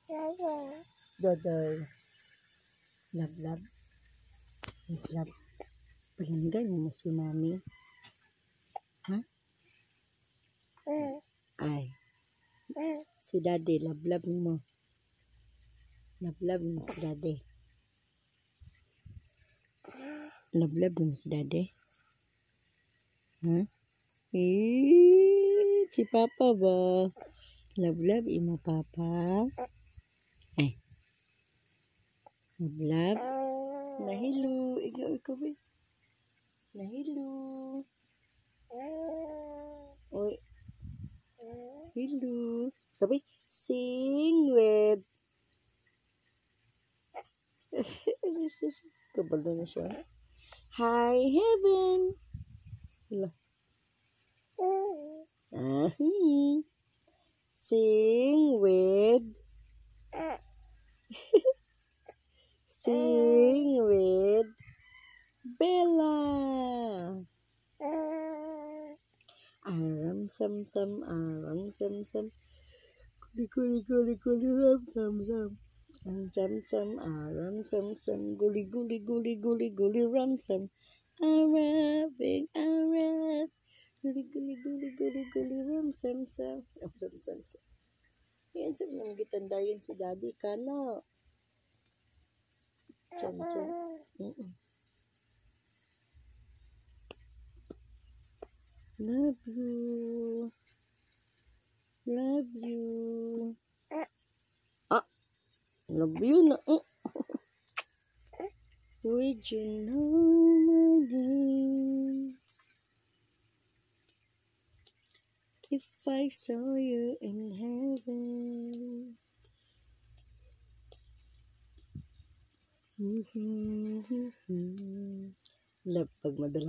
Dodoy. Love, love. Love, love. Palinggan mo si mami. Ha? Ay. Si daddy, love, love mo. Love, love mo si daddy. Love, love mo si daddy. Ha? Si papa ba? Love, love imo papa. Ay. Love, love. Nahilo. Ikaw ba? Nahilo. Oy. Hello. Sabi, sing with. Kabalo na siya. Hi, heaven. Hello. Sing with. Sing with Bella. Aram sam sam, aram sam sam. Guli guli guli ram sam sam. Sam sam, aram sam sam. Guli guli guli guli guli ram sam. Arabic, Arab. Guli guli guli guli guli ram sam sam. Sam sam sam. Yan sa mga gitandayan si daddy ka no. Sam sam. Love you. Love you. Love you na. Would you know my name if I saw you in heaven? Love pag madala.